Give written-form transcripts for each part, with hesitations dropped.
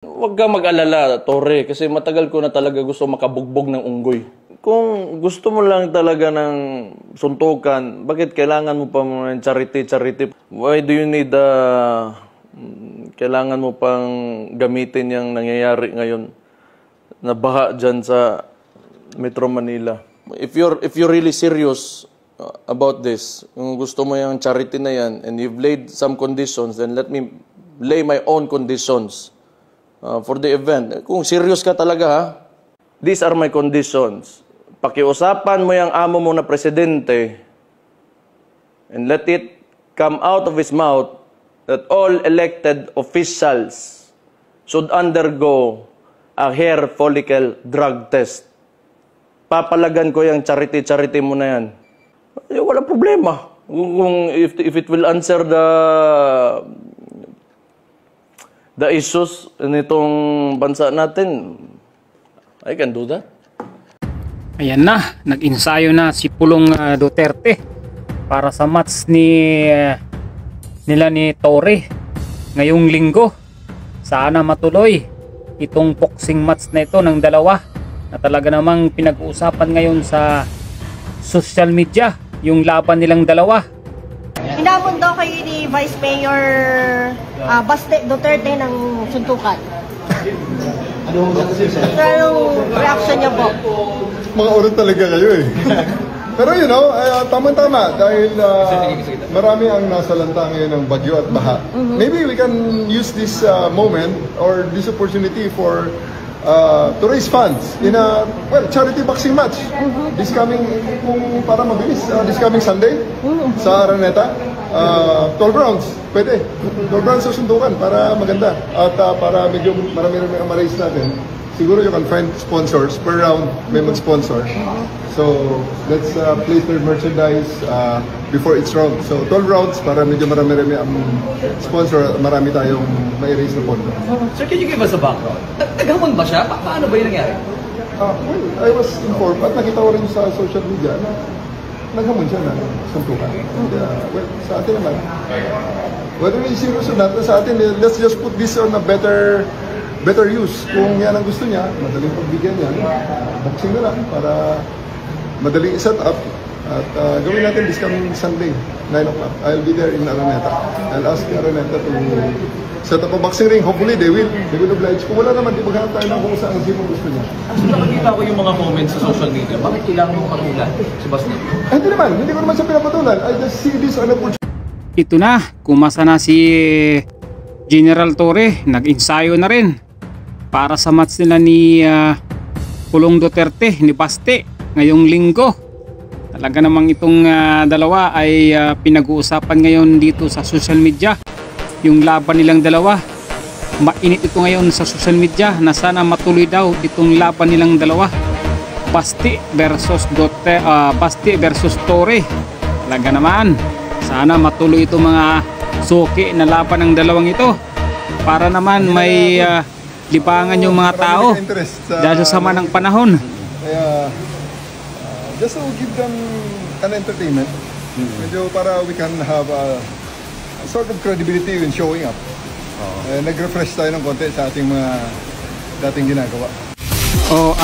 Huwag ka mag-alala, Torre, kasi matagal ko na talaga gusto makabugbog ng unggoy. Kung gusto mo lang talaga ng suntukan, bakit kailangan mo pa ng charity? Why do you need kailangan mo pang gamitin yung nangyayari ngayon na baha dyan sa Metro Manila? If you're really serious about this, kung gusto mo yung charity na yan and you've laid some conditions, then let me lay my own conditions for the event. Kung serious ka talaga, ha? These are my conditions. Pakiusapan mo yung amo mo na presidente and let it come out of his mouth that all elected officials should undergo a hair follicle drug test. Papalagan ko yung charity mo na yan. Walang problema. Kung if it will answer the issues nitong bansa natin, I can do that. Ayan na, nag-ensayo na si Pulong Duterte para sa match nila ni Torre ngayong linggo. Sana matuloy itong boxing match na ito ng dalawa na talaga namang pinag-uusapan ngayon sa social media, yung laban nilang dalawa. Inabot daw kayo ni Vice Mayor Baste Duterte ng suntukan. Anong reaction niya po? Mga urot talaga kayo eh. Pero you know, tama-tama dahil marami ang nasalanta ngayon ng bagyo at baha. Maybe we can use this moment or this opportunity for to raise funds in a charity boxing match. This coming, kung para mabilis, this coming Sunday sa Araneta, 12 rounds, pwede. 12 rounds sa sundukan para maganda at para medyo marami-rami ang ma-raise natin. Siguro you can find sponsors per round, may mag-sponsor. So let's place their merchandise before each round. So 12 rounds para medyo marami-rami ang sponsor, marami tayong may raise na pondo. Sir, can you give us a background? Naghamon ba siya? Paano ba yung nangyari? Well, I was informed at nakita ko rin sa social media na naghamon siya na suntukan. And, well, sa atin naman, whether it's serious or not, sa atin, let's just put this on a better use. Kung yan ang gusto niya, madaling pagbigyan yan, boxing na lang para madaling set up. At gawin natin this coming Sunday, 9 o'clock. I'll be there in Araneta. I'll ask Araneta to set up a boxing ring. Hopefully, they will oblige. Kung wala naman, di maghanap tayo ng kung saan ang sino gusto niya. So nakikita ko yung mga comments sa social media. Bakit kailangan mong patulan si Basti? Hindi ko naman siya pinapatulan. I just see this on a opportunity. Ito na, kumasa na si General Torre, nag-ensayo na rin para sa match nila ni Pulong Duterte ni Baste ngayong linggo. Talaga namang itong dalawa ay pinag-uusapan ngayon dito sa social media, yung laban nilang dalawa. Mainit ito ngayon sa social media na sana matuloy daw itong laban nilang dalawa, Baste versus Torre. Talaga naman, sana matuloy itong mga suki na laban ng dalawang ito para naman may libangan yung mga tao dahil sa sama ng panahon. Kaya just to give them an entertainment, medyo para we can have a sort of credibility in showing up. Nag-refresh tayo ng konti sa ating mga dating ginagawa.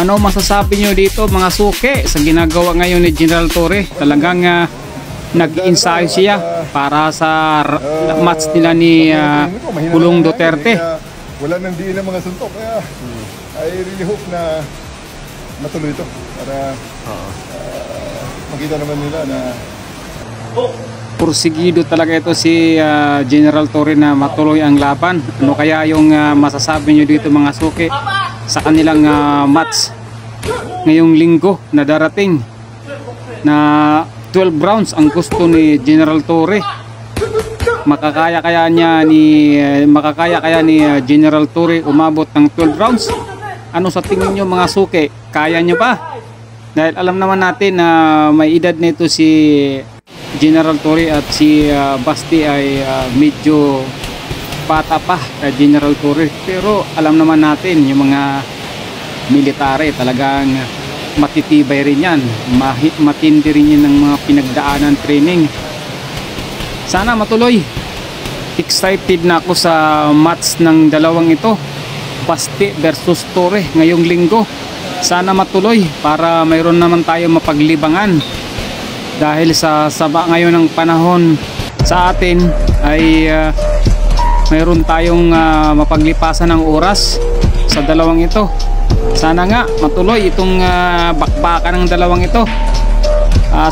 Ano masasabi nyo dito mga suki sa ginagawa ngayon ni General Torre? Talagang nag-ensayo siya para sa match nila ni Pulong Duterte. Wala nang diin ng mga suntok. Kaya I really hope na matuloy ito para makita naman nila na pursigido talaga ito si General Torre na matuloy ang laban. Ano kaya yung masasabi nyo dito mga suki sa kanilang match ngayong linggo na darating na 12 rounds ang gusto ni General Torre? Makakaya kaya ni General Torre umabot ng 12 rounds? Ano sa tingin nyo mga suki? Kaya nyo ba? Dahil alam naman natin na may edad nito si General Torre at si Basti ay medyo bata pa kay General Torre. Pero alam naman natin yung mga military talagang matitibay rin yan. Matindi rin yan ng mga pinagdaanan training. Sana matuloy. Excited na ako sa match ng dalawang ito. Baste versus Torre ngayong linggo. Sana matuloy para mayroon naman tayo mapaglibangan. Dahil sa saba ngayon ng panahon sa atin ay mayroon tayong mapaglipasan ng oras sa dalawang ito. Sana nga matuloy itong bakbakan ng dalawang ito.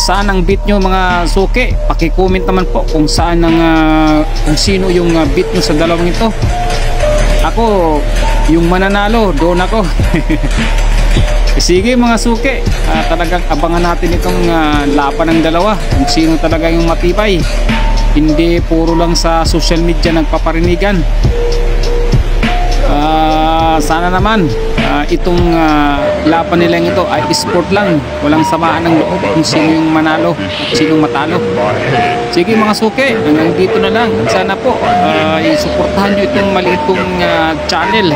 Saan ang beat nyo mga suki? Paki-comment naman po kung saan kung sino yung beat nyo sa dalawang ito. Ako, yung mananalo, doon ako. Sige mga suki, talagang abangan natin itong laban ng dalawa. Kung sino talaga yung matibay. Hindi puro lang sa social media nagpaparinigan. Sana naman itong laban nila ito ay sport lang, walang samaan ng loob kung sino yung manalo at sino matalo. Sige mga suki, hanggang dito na lang. Sana po isuportahan nyo itong maliit kong channel.